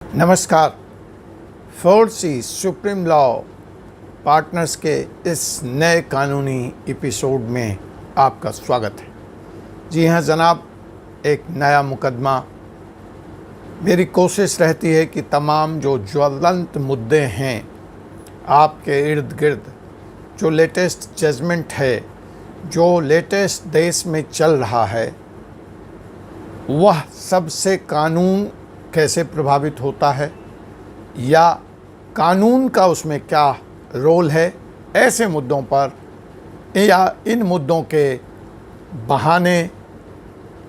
नमस्कार। 4C supreme law partners के इस नए कानूनी एपिसोड में आपका स्वागत है। जी हाँ जनाब, एक नया मुकदमा। मेरी कोशिश रहती है कि तमाम जो ज्वलंत मुद्दे हैं आपके इर्द गिर्द, जो लेटेस्ट जजमेंट है, जो लेटेस्ट देश में चल रहा है, वह सबसे कानून कैसे प्रभावित होता है या कानून का उसमें क्या रोल है, ऐसे मुद्दों पर या इन मुद्दों के बहाने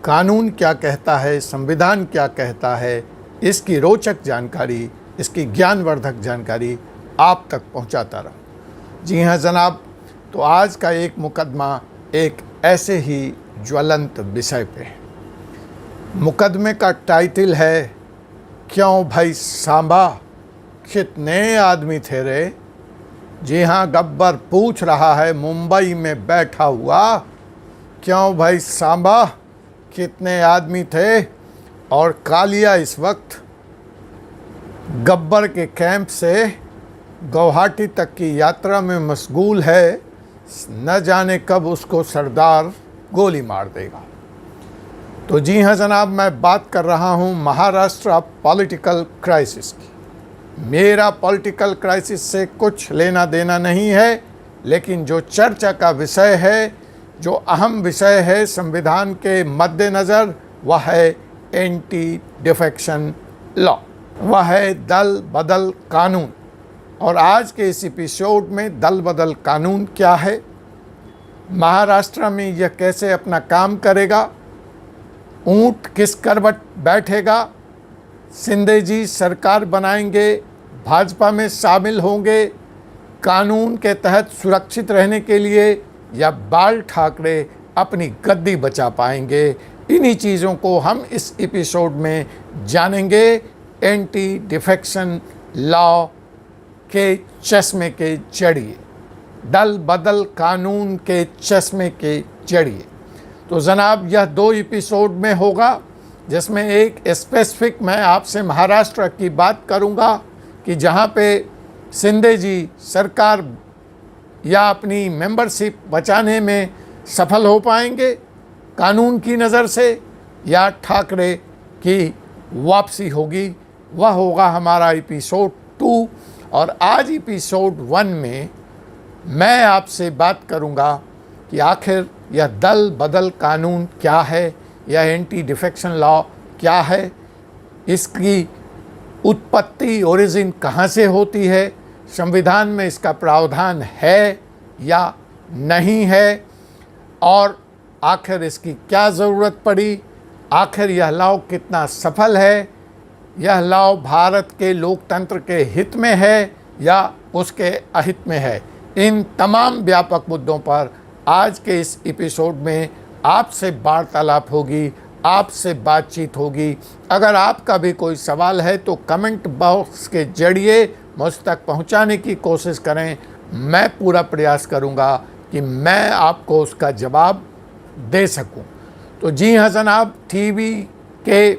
कानून क्या कहता है, संविधान क्या कहता है, इसकी रोचक जानकारी, इसकी ज्ञानवर्धक जानकारी आप तक पहुंचाता रहूं। जी हाँ जनाब, तो आज का एक मुकदमा एक ऐसे ही ज्वलंत विषय पे है। मुकदमे का टाइटल है, क्यों भाई सांबा कितने आदमी थे रे। जी हाँ, गब्बर पूछ रहा है मुंबई में बैठा हुआ, क्यों भाई सांबा कितने आदमी थे। और कालिया इस वक्त गब्बर के कैंप से गुवाहाटी तक की यात्रा में मशगूल है, न जाने कब उसको सरदार गोली मार देगा। तो जी हाँ जनाब, मैं बात कर रहा हूँ महाराष्ट्र पॉलिटिकल क्राइसिस की। मेरा पॉलिटिकल क्राइसिस से कुछ लेना देना नहीं है, लेकिन जो चर्चा का विषय है, जो अहम विषय है संविधान के मद्देनज़र, वह है एंटी डिफेक्शन लॉ, वह है दल बदल कानून। और आज के इस एपिसोड में दल बदल कानून क्या है, महाराष्ट्र में यह कैसे अपना काम करेगा, ऊंट किस करवट बैठेगा, शिंदे जी सरकार बनाएंगे, भाजपा में शामिल होंगे कानून के तहत सुरक्षित रहने के लिए, या बाल ठाकरे अपनी गद्दी बचा पाएंगे, इन्हीं चीज़ों को हम इस एपिसोड में जानेंगे। एंटी डिफेक्शन लॉ के चश्मे के जरिए, दल बदल कानून के चश्मे के जरिए। तो जनाब, यह 2 एपिसोड में होगा, जिसमें एक स्पेसिफिक मैं आपसे महाराष्ट्र की बात करूंगा कि जहां पे शिंदे जी सरकार या अपनी मेंबरशिप बचाने में सफल हो पाएंगे कानून की नज़र से, या ठाकरे की वापसी होगी। वह होगा हमारा एपिसोड 2। और आज एपिसोड 1 में मैं आपसे बात करूंगा कि आखिर यह दल बदल कानून क्या है, यह एंटी डिफेक्शन लॉ क्या है, इसकी उत्पत्ति ओरिजिन कहाँ से होती है, संविधान में इसका प्रावधान है या नहीं है, और आखिर इसकी क्या ज़रूरत पड़ी, आखिर यह लॉ कितना सफल है, यह लॉ भारत के लोकतंत्र के हित में है या उसके अहित में है। इन तमाम व्यापक मुद्दों पर आज के इस एपिसोड में आपसे वार्तालाप होगी, आपसे बातचीत होगी। अगर आपका भी कोई सवाल है तो कमेंट बॉक्स के जरिए मुझ तक पहुंचाने की कोशिश करें। मैं पूरा प्रयास करूंगा कि मैं आपको उसका जवाब दे सकूं। तो जी हाँ जनाब, टीवी के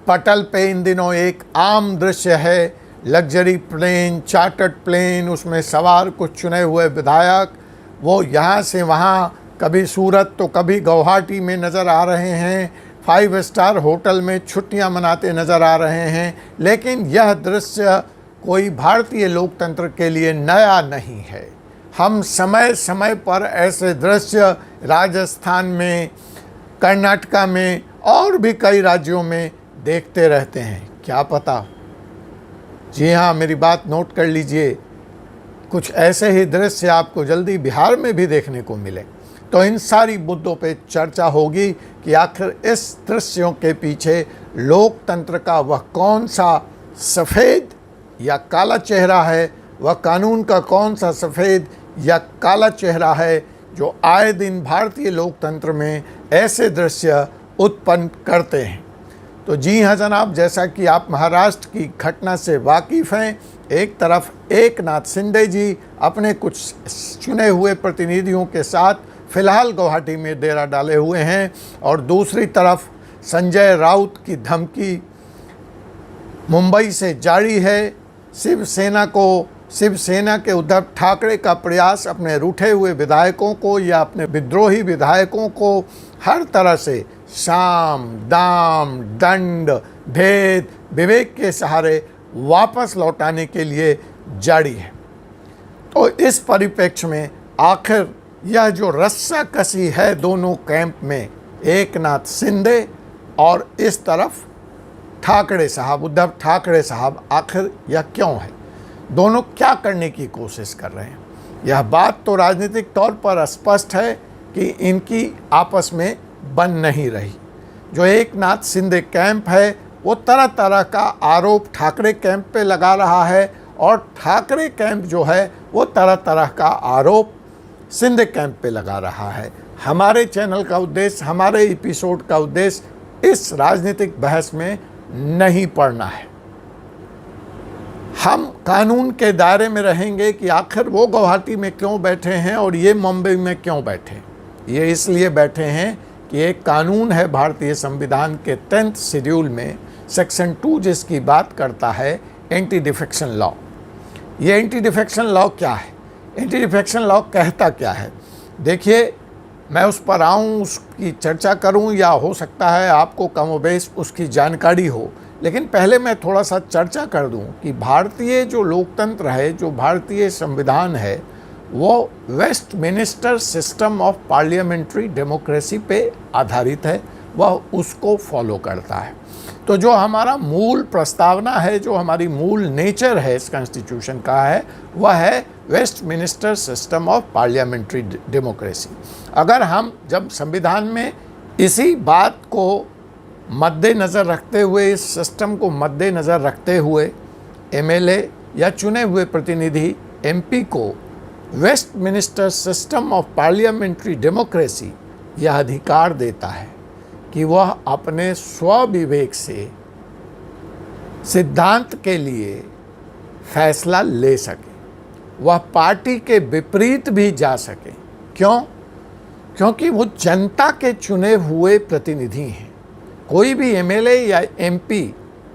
पटल पे इन दिनों एक आम दृश्य है, लग्जरी प्लेन, चार्टर्ड प्लेन, उसमें सवार कुछ चुने हुए विधायक, वो यहाँ से वहाँ, कभी सूरत तो कभी गुवाहाटी में नज़र आ रहे हैं, 5 स्टार होटल में छुट्टियाँ मनाते नज़र आ रहे हैं। लेकिन यह दृश्य कोई भारतीय लोकतंत्र के लिए नया नहीं है। हम समय समय पर ऐसे दृश्य राजस्थान में, कर्नाटका में और भी कई राज्यों में देखते रहते हैं। क्या पता, जी हाँ, मेरी बात नोट कर लीजिए, कुछ ऐसे ही दृश्य आपको जल्दी बिहार में भी देखने को मिले। तो इन सारी मुद्दों पे चर्चा होगी कि आखिर इस दृश्यों के पीछे लोकतंत्र का वह कौन सा सफ़ेद या काला चेहरा है, वह कानून का कौन सा सफ़ेद या काला चेहरा है जो आए दिन भारतीय लोकतंत्र में ऐसे दृश्य उत्पन्न करते हैं। तो जी हाँ जनाब, जैसा कि आप महाराष्ट्र की घटना से वाकिफ़ हैं, एक तरफ एकनाथ शिंदे जी अपने कुछ चुने हुए प्रतिनिधियों के साथ फ़िलहाल गुवाहाटी में डेरा डाले हुए हैं, और दूसरी तरफ संजय राउत की धमकी मुंबई से जारी है। शिवसेना के उद्धव ठाकरे का प्रयास अपने रूठे हुए विधायकों को या अपने विद्रोही विधायकों को हर तरह से साम दाम दंड भेद विवेक के सहारे वापस लौटाने के लिए जारी है। तो इस परिप्रेक्ष्य में आखिर यह जो रस्साकसी है दोनों कैंप में, एकनाथ शिंदे और इस तरफ ठाकरे साहब, उद्धव ठाकरे साहब, आखिर यह क्यों है? दोनों क्या करने की कोशिश कर रहे हैं? यह बात तो राजनीतिक तौर पर स्पष्ट है कि इनकी आपस में बन नहीं रही। जो एकनाथ शिंदे कैंप है वो तरह तरह का आरोप ठाकरे कैंप पे लगा रहा है और ठाकरे कैंप जो है वो तरह तरह का आरोप शिंदे कैंप पे लगा रहा है। हमारे चैनल का उद्देश्य, हमारे एपिसोड का उद्देश्य इस राजनीतिक बहस में नहीं पड़ना है। हम कानून के दायरे में रहेंगे कि आखिर वो गुवाहाटी में क्यों बैठे हैं और ये मुंबई में क्यों बैठे हैं। ये इसलिए बैठे हैं कि एक कानून है भारतीय संविधान के 10th शेड्यूल में सेक्शन 2 जिसकी बात करता है एंटी डिफेक्शन लॉ। ये एंटी डिफेक्शन लॉ क्या है? एंटी डिफेक्शन लॉ कहता क्या है? देखिए, मैं उस पर आऊँ, उसकी चर्चा करूँ, या हो सकता है आपको कमोबेश उसकी जानकारी हो, लेकिन पहले मैं थोड़ा सा चर्चा कर दूं कि भारतीय जो लोकतंत्र है, जो भारतीय संविधान है, वो Westminster system of parliamentary democracy पे आधारित है। वह उसको फॉलो करता है। तो जो हमारा मूल प्रस्तावना है, जो हमारी मूल नेचर है इस कॉन्स्टिट्यूशन का है, वह है Westminster system of parliamentary democracy. अगर हम जब संविधान में इसी बात को मद्देनज़र रखते हुए, इस सिस्टम को मद्देनज़र रखते हुए एमएलए या चुने हुए प्रतिनिधि एमपी को Westminster system of parliamentary democracy यह अधिकार देता है कि वह अपने स्वविवेक से सिद्धांत के लिए फैसला ले सके, वह पार्टी के विपरीत भी जा सके। क्यों? क्योंकि वो जनता के चुने हुए प्रतिनिधि हैं। कोई भी एमएलए या एमपी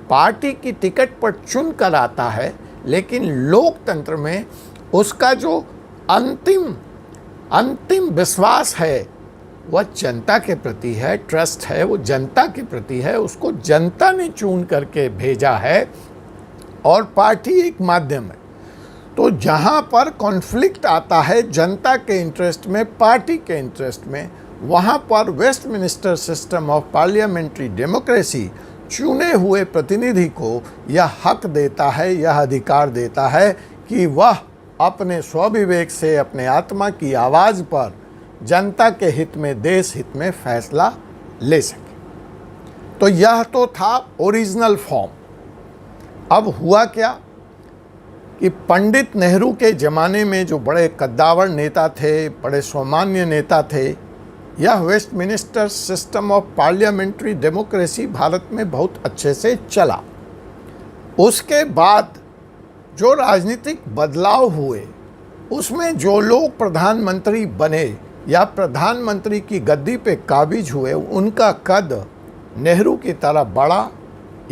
पार्टी की टिकट पर चुन कर आता है, लेकिन लोकतंत्र में उसका जो अंतिम विश्वास है वह जनता के प्रति है, ट्रस्ट है, वो जनता के प्रति है। उसको जनता ने चुन करके भेजा है और पार्टी एक माध्यम है। तो जहाँ पर कॉन्फ्लिक्ट आता है जनता के इंटरेस्ट में, पार्टी के इंटरेस्ट में, वहाँ पर Westminster system of parliamentary democracy चुने हुए प्रतिनिधि को यह हक देता है, यह अधिकार देता है कि वह अपने स्वविवेक से, अपने आत्मा की आवाज़ पर जनता के हित में, देश हित में फैसला ले सके। तो यह तो था ओरिजिनल फॉर्म। अब हुआ क्या कि पंडित नेहरू के ज़माने में जो बड़े कद्दावर नेता थे, बड़े सामान्य नेता थे, यह Westminster system of parliamentary democracy Bharat में बहुत अच्छे से चला। उसके बाद जो राजनीतिक बदलाव हुए, उसमें जो लोग प्रधानमंत्री बने या प्रधानमंत्री की गद्दी पे काबिज हुए, उनका कद नेहरू की तरह बड़ा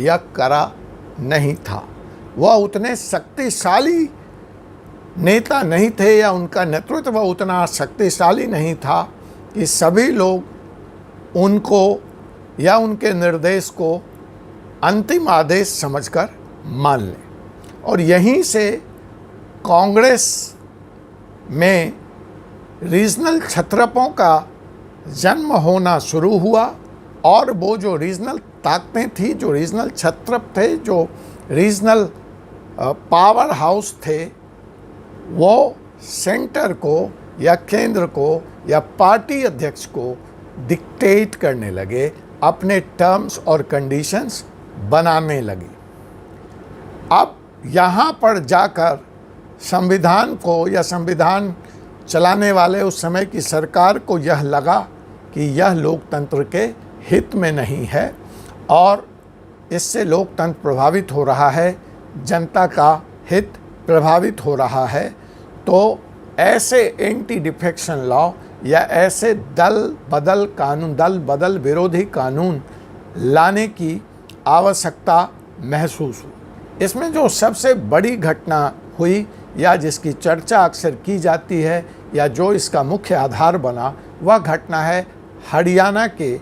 या करा नहीं था। वह उतने शक्तिशाली नेता नहीं थे या उनका नेतृत्व उतना शक्तिशाली नहीं था कि सभी लोग उनको या उनके निर्देश को अंतिम आदेश समझकर मान लें। और यहीं से कांग्रेस में रीजनल छत्रपों का जन्म होना शुरू हुआ और वो जो रीजनल ताकतें थी, जो रीजनल छत्रप थे, जो रीजनल पावर हाउस थे, वो सेंटर को या केंद्र को या पार्टी अध्यक्ष को डिक्टेट करने लगे, अपने टर्म्स और कंडीशंस बनाने लगे। अब यहाँ पर जाकर संविधान को या संविधान चलाने वाले उस समय की सरकार को यह लगा कि यह लोकतंत्र के हित में नहीं है और इससे लोकतंत्र प्रभावित हो रहा है, जनता का हित प्रभावित हो रहा है। तो ऐसे एंटी डिफेक्शन लॉ या ऐसे दल बदल विरोधी कानून लाने की आवश्यकता महसूस हुई। इसमें जो सबसे बड़ी घटना हुई या जिसकी चर्चा अक्सर की जाती है या जो इसका मुख्य आधार बना, वह घटना है हरियाणा के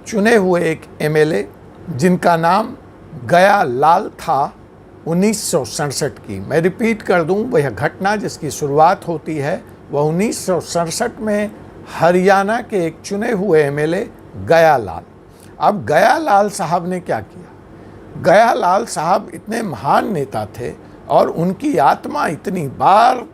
चुने हुए एक एमएलए जिनका नाम गया लाल था 1967 की। मैं रिपीट कर दूं, वह घटना जिसकी शुरुआत होती है वह 1967 में हरियाणा के एक चुने हुए एमएलए गया लाल। अब गया लाल साहब ने क्या किया? गया लाल साहब इतने महान नेता थे और उनकी आत्मा इतनी बार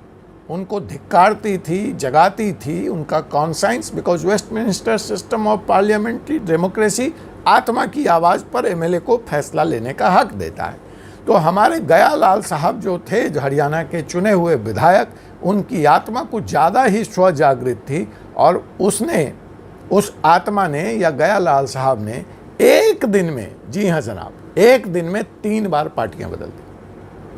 उनको धिक्कारती थी, जगाती थी। उनका conscience, because Westminster system of parliamentary democracy आत्मा की आवाज़ पर एमएलए को फैसला लेने का हक देता है। तो हमारे गया लाल साहब जो थे, जो हरियाणा के चुने हुए विधायक, उनकी आत्मा कुछ ज़्यादा ही स्वजागृत थी और उस आत्मा ने या गया लाल साहब ने एक दिन में, जी हाँ जनाब, एक दिन में 3 बार पार्टियां बदल दी।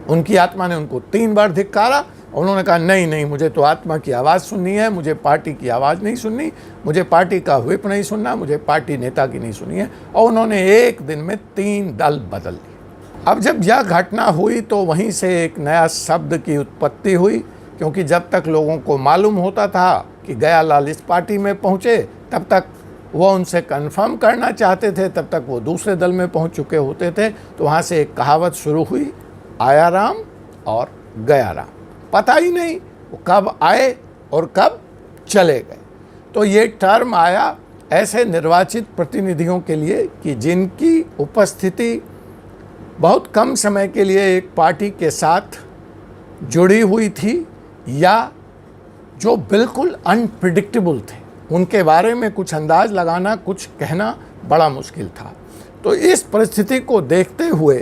उनकी आत्मा ने उनको 3 बार धिक्कारा। उन्होंने कहा नहीं नहीं, मुझे तो आत्मा की आवाज़ सुननी है, मुझे पार्टी की आवाज़ नहीं सुननी, मुझे पार्टी का व्हिप नहीं सुनना, मुझे पार्टी नेता की नहीं सुननी है। और उन्होंने एक दिन में 3 दल बदल दिए। अब जब यह घटना हुई तो वहीं से एक नया शब्द की उत्पत्ति हुई, क्योंकि जब तक लोगों को मालूम होता था कि गया लाल इस पार्टी में पहुँचे, तब तक वो उनसे कंफर्म करना चाहते थे, तब तक वो दूसरे दल में पहुँच चुके होते थे। तो वहाँ से एक कहावत शुरू हुई, आया राम और गया राम। पता ही नहीं वो कब आए और कब चले गए। तो ये टर्म आया ऐसे निर्वाचित प्रतिनिधियों के लिए कि जिनकी उपस्थिति बहुत कम समय के लिए एक पार्टी के साथ जुड़ी हुई थी या जो बिल्कुल अनप्रिडिक्टेबल थे। उनके बारे में कुछ अंदाज लगाना, कुछ कहना बड़ा मुश्किल था। तो इस परिस्थिति को देखते हुए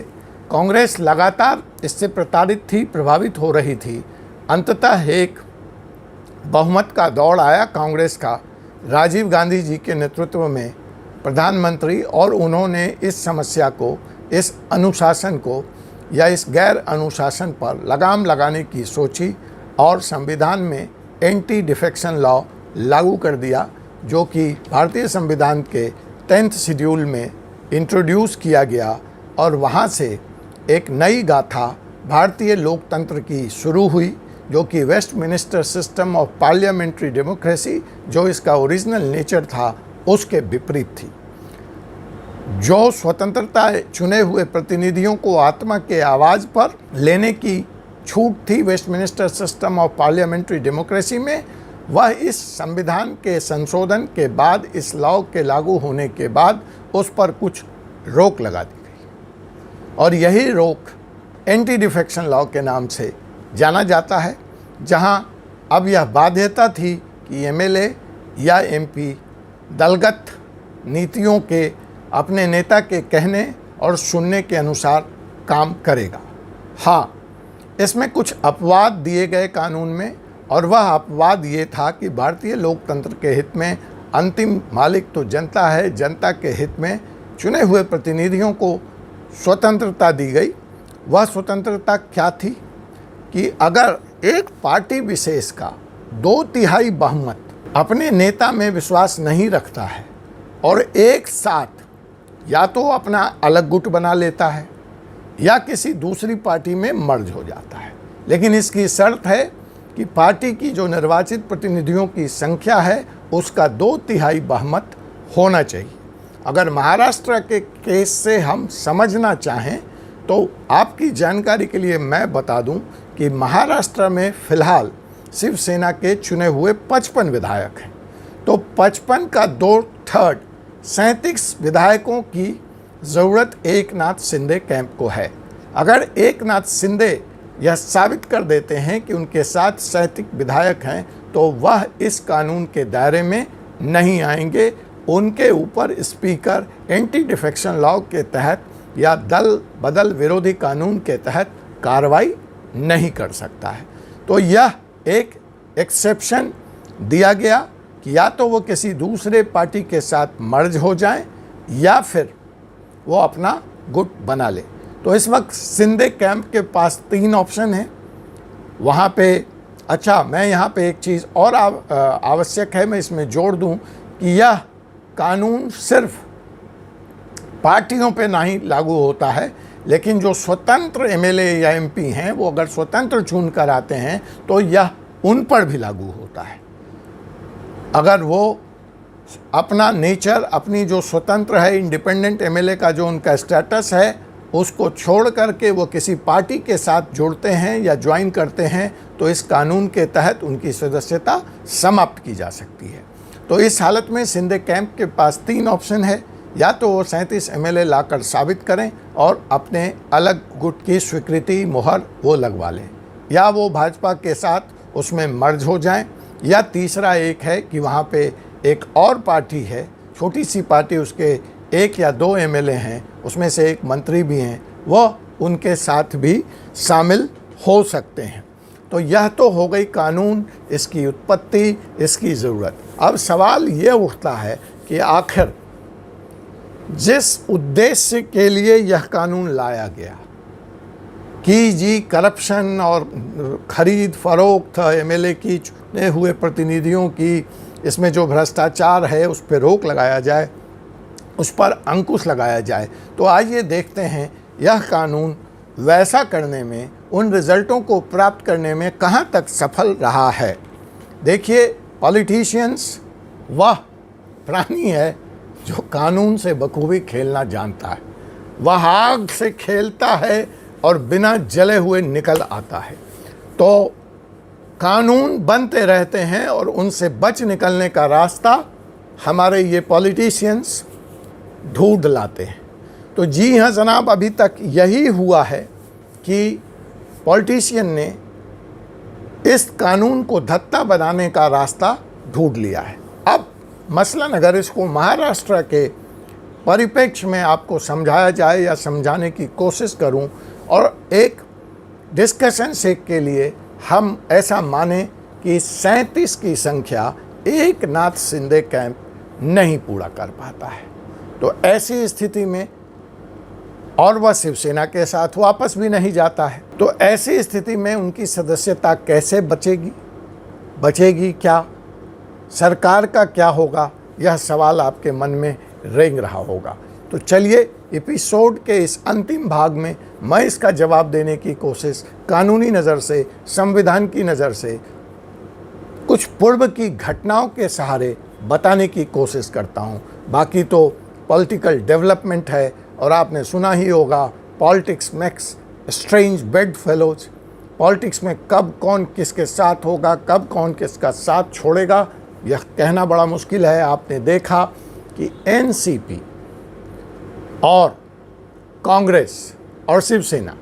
कांग्रेस लगातार इससे प्रताड़ित थी, प्रभावित हो रही थी। अंततः एक बहुमत का दौड़ आया कांग्रेस का, राजीव गांधी जी के नेतृत्व में प्रधानमंत्री, और उन्होंने इस समस्या को, इस अनुशासन को या इस गैर अनुशासन पर लगाम लगाने की सोची और संविधान में एंटी डिफेक्शन लॉ लागू कर दिया, जो कि भारतीय संविधान के 10th शेड्यूल में इंट्रोड्यूस किया गया। और वहाँ से एक नई गाथा भारतीय लोकतंत्र की शुरू हुई, जो कि Westminster system of parliamentary democracy, जो इसका ओरिजिनल नेचर था, उसके विपरीत थी। जो स्वतंत्रता चुने हुए प्रतिनिधियों को आत्मा के आवाज़ पर लेने की छूट थी Westminster system of parliamentary democracy में, वह इस संविधान के संशोधन के बाद, इस लॉ के लागू होने के बाद उस पर कुछ रोक लगा दी गई। और यही रोक एंटी डिफेक्शन लॉ के नाम से जाना जाता है, जहां अब यह बाध्यता थी कि एमएलए या एमपी दलगत नीतियों के, अपने नेता के कहने और सुनने के अनुसार काम करेगा। हाँ, इसमें कुछ अपवाद दिए गए कानून में, और वह अपवाद ये था कि भारतीय लोकतंत्र के हित में अंतिम मालिक तो जनता है, जनता के हित में चुने हुए प्रतिनिधियों को स्वतंत्रता दी गई। वह स्वतंत्रता क्या थी कि अगर एक पार्टी विशेष का 2/3 बहुमत अपने नेता में विश्वास नहीं रखता है और एक साथ या तो अपना अलग गुट बना लेता है या किसी दूसरी पार्टी में मर्ज हो जाता है, लेकिन इसकी शर्त है कि पार्टी की जो निर्वाचित प्रतिनिधियों की संख्या है उसका 2/3 बहुमत होना चाहिए। अगर महाराष्ट्र के केस से हम समझना चाहें तो आपकी जानकारी के लिए मैं बता दूं कि महाराष्ट्र में फ़िलहाल शिवसेना के चुने हुए 55 विधायक हैं। तो 55 का 2/3 37 विधायकों की ज़रूरत एकनाथ शिंदे कैंप को है। अगर एकनाथ शिंदे यह साबित कर देते हैं कि उनके साथ 37 विधायक हैं तो वह इस कानून के दायरे में नहीं आएंगे। उनके ऊपर स्पीकर एंटी डिफेक्शन लॉ के तहत या दल बदल विरोधी कानून के तहत कार्रवाई नहीं कर सकता है। तो यह एक एक्सेप्शन दिया गया कि या तो वो किसी दूसरे पार्टी के साथ मर्ज हो जाएं या फिर वो अपना गुट बना ले। तो इस वक्त शिंदे कैंप के पास 3 ऑप्शन हैं वहाँ पे। अच्छा, मैं यहाँ पे एक चीज़ और आवश्यक है, मैं इसमें जोड़ दूँ कि यह कानून सिर्फ पार्टियों पे नहीं लागू होता है, लेकिन जो स्वतंत्र एमएलए या एमपी हैं वो अगर स्वतंत्र चुन कर आते हैं तो यह उन पर भी लागू होता है। अगर वो अपना नेचर, अपनी जो स्वतंत्र है, इंडिपेंडेंट एमएलए का जो उनका स्टेटस है, उसको छोड़ करके वो किसी पार्टी के साथ जुड़ते हैं या ज्वाइन करते हैं तो इस कानून के तहत उनकी सदस्यता समाप्त की जा सकती है। तो इस हालत में सिंधे कैंप के पास 3 ऑप्शन है। या तो वो 37 एमएलए लाकर साबित करें और अपने अलग गुट की स्वीकृति मुहर वो लगवा लें, या वो भाजपा के साथ उसमें मर्ज हो जाएं, या तीसरा एक है कि वहाँ पे एक और पार्टी है, छोटी सी पार्टी, उसके 1 या 2 एमएलए हैं, उसमें से एक मंत्री भी हैं, वह उनके साथ भी शामिल हो सकते हैं। तो यह तो हो गई कानून, इसकी उत्पत्ति, इसकी ज़रूरत। अब सवाल ये उठता है कि आखिर जिस उद्देश्य के लिए यह कानून लाया गया कि जी करप्शन और खरीद फरोख्त, एमएलए की चुने हुए प्रतिनिधियों की, इसमें जो भ्रष्टाचार है उस पर रोक लगाया जाए, उस पर अंकुश लगाया जाए, तो आइए देखते हैं यह कानून वैसा करने में, उन रिजल्टों को प्राप्त करने में कहाँ तक सफल रहा है। देखिए, पॉलिटिशियंस वह प्राणी है जो कानून से बखूबी खेलना जानता है। वह आग से खेलता है और बिना जले हुए निकल आता है। तो कानून बनते रहते हैं और उनसे बच निकलने का रास्ता हमारे ये पॉलिटिशियंस ढूंढ लाते हैं। तो जी हाँ जनाब, अभी तक यही हुआ है कि पॉलिटिशियन ने इस कानून को धत्ता बनाने का रास्ता ढूंढ लिया है। अब मसलन अगर इसको महाराष्ट्र के परिप्रेक्ष्य में आपको समझाया जाए या समझाने की कोशिश करूं, और एक डिस्कशन सेक के लिए हम ऐसा माने कि 37 की संख्या एकनाथ शिंदे कैंप नहीं पूरा कर पाता है, तो ऐसी स्थिति में, और वह शिवसेना के साथ वापस भी नहीं जाता है, तो ऐसी स्थिति में उनकी सदस्यता कैसे बचेगी क्या? सरकार का क्या होगा? यह सवाल आपके मन में रेंग रहा होगा। तो चलिए एपिसोड के इस अंतिम भाग में मैं इसका जवाब देने की कोशिश कानूनी नज़र से, संविधान की नज़र से, कुछ पूर्व की घटनाओं के सहारे बताने की कोशिश करता हूँ। बाकी तो पॉलिटिकल डेवलपमेंट है, और आपने सुना ही होगा, politics makes strange bed fellows. Politics में कब कौन किसके साथ होगा, कब कौन किसका साथ छोड़ेगा, यह कहना बड़ा मुश्किल है। आपने देखा कि एनसीपी और कांग्रेस और शिवसेना,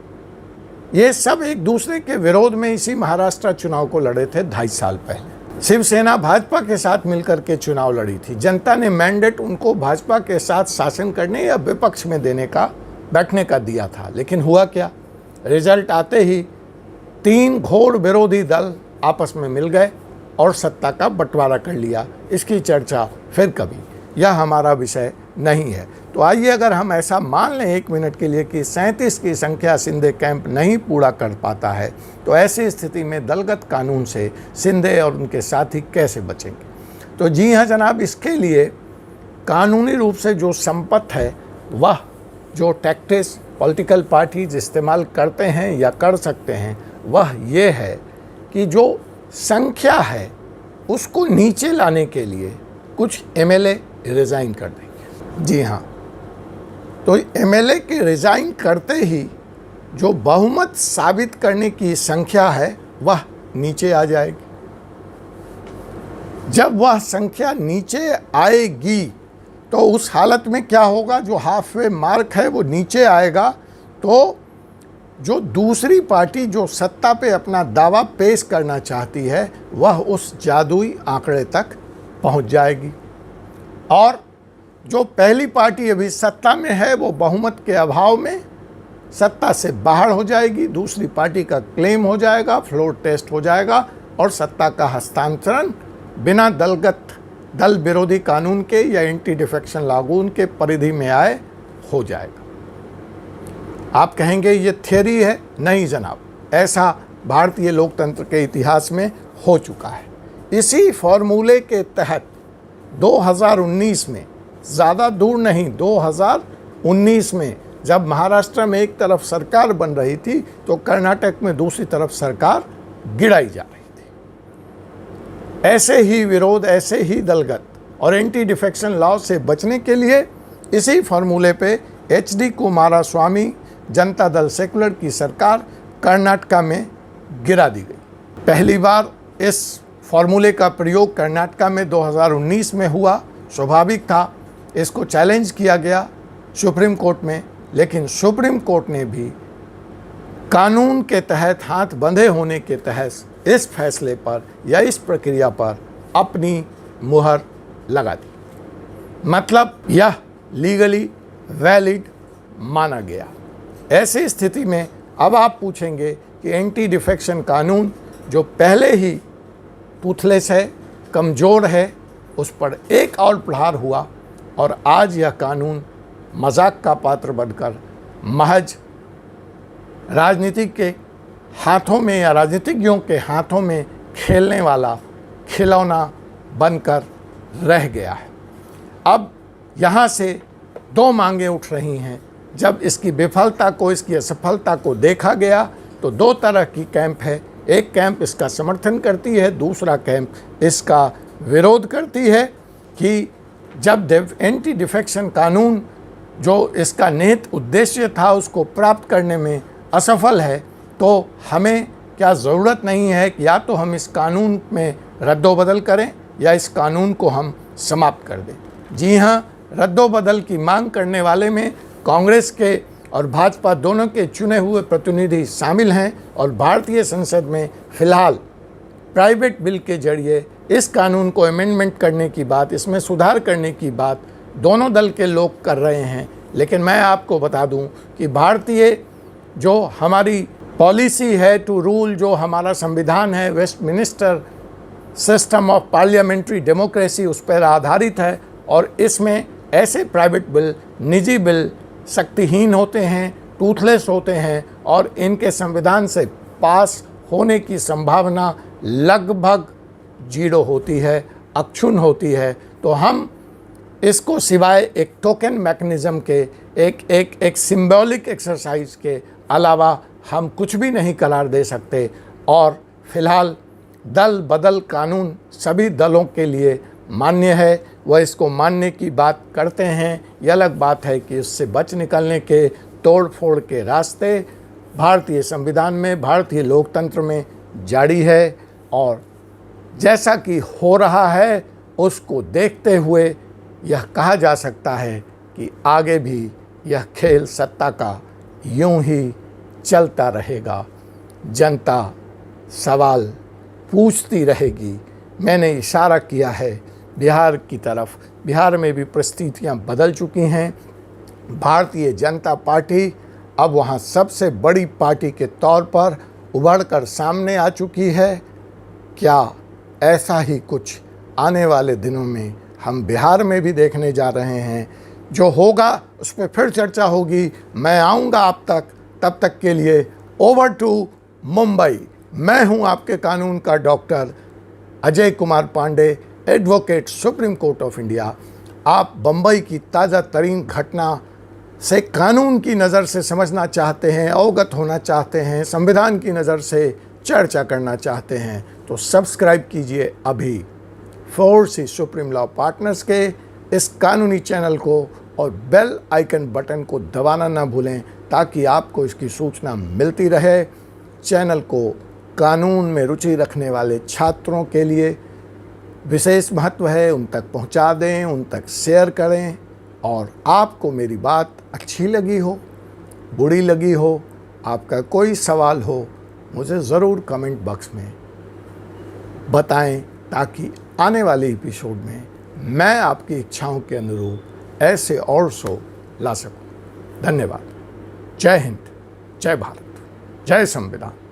ये सब एक दूसरे के विरोध में इसी महाराष्ट्र चुनाव को लड़े थे 2.5 साल पहले। शिवसेना भाजपा के साथ मिलकर के चुनाव लड़ी थी। जनता ने मैंडेट उनको भाजपा के साथ शासन करने या विपक्ष में देने का, बैठने का दिया था। लेकिन हुआ क्या? रिजल्ट आते ही 3 घोर विरोधी दल आपस में मिल गए और सत्ता का बंटवारा कर लिया। इसकी चर्चा फिर कभी, यह हमारा विषय नहीं है। तो आइए अगर हम ऐसा मान लें 1 मिनट के लिए कि 37 की संख्या शिंदे कैंप नहीं पूरा कर पाता है, तो ऐसी स्थिति में दलगत कानून से शिंदे और उनके साथी कैसे बचेंगे? तो जी हाँ जनाब, इसके लिए कानूनी रूप से जो संपत्ति है, वह जो टैक्टिस पॉलिटिकल पार्टीज इस्तेमाल करते हैं या कर सकते हैं, वह ये है कि जो संख्या है उसको नीचे लाने के लिए कुछ एमएलए रिज़ाइन कर देंगे। जी हाँ, तो एमएलए के रिज़ाइन करते ही जो बहुमत साबित करने की संख्या है वह नीचे आ जाएगी। जब वह संख्या नीचे आएगी तो उस हालत में क्या होगा? जो हाफवे मार्क है वो नीचे आएगा, तो जो दूसरी पार्टी जो सत्ता पे अपना दावा पेश करना चाहती है वह उस जादुई आंकड़े तक पहुंच जाएगी, और जो पहली पार्टी अभी सत्ता में है वो बहुमत के अभाव में सत्ता से बाहर हो जाएगी। दूसरी पार्टी का क्लेम हो जाएगा, फ्लोर टेस्ट हो जाएगा, और सत्ता का हस्तांतरण बिना दल विरोधी कानून के या एंटी डिफेक्शन लागू के परिधि में आए हो जाएगा। आप कहेंगे ये थियरी है। नहीं जनाब, ऐसा भारतीय लोकतंत्र के इतिहास में हो चुका है। इसी फॉर्मूले के तहत 2019 में, ज़्यादा दूर नहीं, 2019 में जब महाराष्ट्र में एक तरफ सरकार बन रही थी तो कर्नाटक में दूसरी तरफ सरकार गिराई जा रही थी। ऐसे ही विरोध, ऐसे ही दलगत और एंटी डिफेक्शन लॉ से बचने के लिए इसी फॉर्मूले पे HD कुमारस्वामी जनता दल सेकुलर की सरकार कर्नाटका में गिरा दी गई। पहली बार इस फॉर्मूले का प्रयोग कर्नाटका में 2019 में हुआ। स्वाभाविक था, इसको चैलेंज किया गया सुप्रीम कोर्ट में, लेकिन सुप्रीम कोर्ट ने भी कानून के तहत हाथ बंधे होने के तहत इस फैसले पर या इस प्रक्रिया पर अपनी मुहर लगा दी। मतलब यह लीगली वैलिड माना गया। ऐसी स्थिति में अब आप पूछेंगे कि एंटी डिफेक्शन कानून जो पहले ही टूथलेस है, कमज़ोर है, उस पर एक और प्रहार हुआ और आज यह कानून मजाक का पात्र बनकर महज राजनीतिक के हाथों में या राजनीतिज्ञों के हाथों में खेलने वाला खिलौना बनकर रह गया है। अब यहाँ से दो मांगें उठ रही हैं। जब इसकी विफलता को, इसकी असफलता को देखा गया तो दो तरह की कैंप है। एक कैंप इसका समर्थन करती है, दूसरा कैंप इसका विरोध करती है कि जब एंटी डिफेक्शन कानून जो इसका निहित उद्देश्य था उसको प्राप्त करने में असफल है, तो हमें क्या ज़रूरत नहीं है कि या तो हम इस कानून में रद्दोबदल करें या इस कानून को हम समाप्त कर दें। जी हाँ, रद्दोबदल की मांग करने वाले में कांग्रेस के और भाजपा दोनों के चुने हुए प्रतिनिधि शामिल हैं और भारतीय संसद में फ़िलहाल प्राइवेट बिल के जरिए इस कानून को अमेंडमेंट करने की बात, इसमें सुधार करने की बात दोनों दल के लोग कर रहे हैं। लेकिन मैं आपको बता दूं कि भारतीय जो हमारी पॉलिसी है टू रूल, जो हमारा संविधान है, Westminster system of parliamentary democracy, उस पर आधारित है और इसमें ऐसे प्राइवेट बिल, निजी बिल शक्तिहीन होते हैं, टूथलेस होते हैं और इनके संविधान से पास होने की संभावना लगभग 0 होती है, अक्षुण्ण होती है। तो हम इसको सिवाय एक टोकन मैकेनिज़्म के, एक सिंबॉलिक एक्सरसाइज के अलावा हम कुछ भी नहीं करार दे सकते। और फिलहाल दल बदल कानून सभी दलों के लिए मान्य है, वह इसको मानने की बात करते हैं। यह अलग बात है कि उससे बच निकलने के, तोड़ फोड़ के रास्ते भारतीय संविधान में, भारतीय लोकतंत्र में जारी है। और जैसा कि हो रहा है उसको देखते हुए यह कहा जा सकता है कि आगे भी यह खेल सत्ता का यूं ही चलता रहेगा। जनता सवाल पूछती रहेगी। मैंने इशारा किया है बिहार की तरफ। बिहार में भी परिस्थितियां बदल चुकी हैं। भारतीय जनता पार्टी अब वहां सबसे बड़ी पार्टी के तौर पर उभरकर सामने आ चुकी है। क्या ऐसा ही कुछ आने वाले दिनों में हम बिहार में भी देखने जा रहे हैं? जो होगा उस पर फिर चर्चा होगी। मैं आऊँगा आप तक, तब तक के लिए ओवर टू मुंबई। मैं हूं आपके कानून का doctor Ajay Kumar Pande, advocate, supreme court of India. आप बम्बई की ताज़ा तरीन घटना से कानून की नज़र से समझना चाहते हैं, अवगत होना चाहते हैं, संविधान की नज़र से चर्चा करना चाहते हैं, तो सब्सक्राइब कीजिए अभी 4C सुप्रीम लॉ पार्टनर्स के इस कानूनी चैनल को और बेल आइकन बटन को दबाना ना भूलें ताकि आपको इसकी सूचना मिलती रहे। चैनल को कानून में रुचि रखने वाले छात्रों के लिए विशेष महत्व है, उन तक पहुंचा दें, उन तक शेयर करें। और आपको मेरी बात अच्छी लगी हो, बुरी लगी हो, आपका कोई सवाल हो, मुझे ज़रूर कमेंट बॉक्स में बताएं ताकि आने वाले एपिसोड में मैं आपकी इच्छाओं के अनुरूप ऐसे और शो ला सकूं। धन्यवाद। जय हिंद, जय भारत, जय संविधान।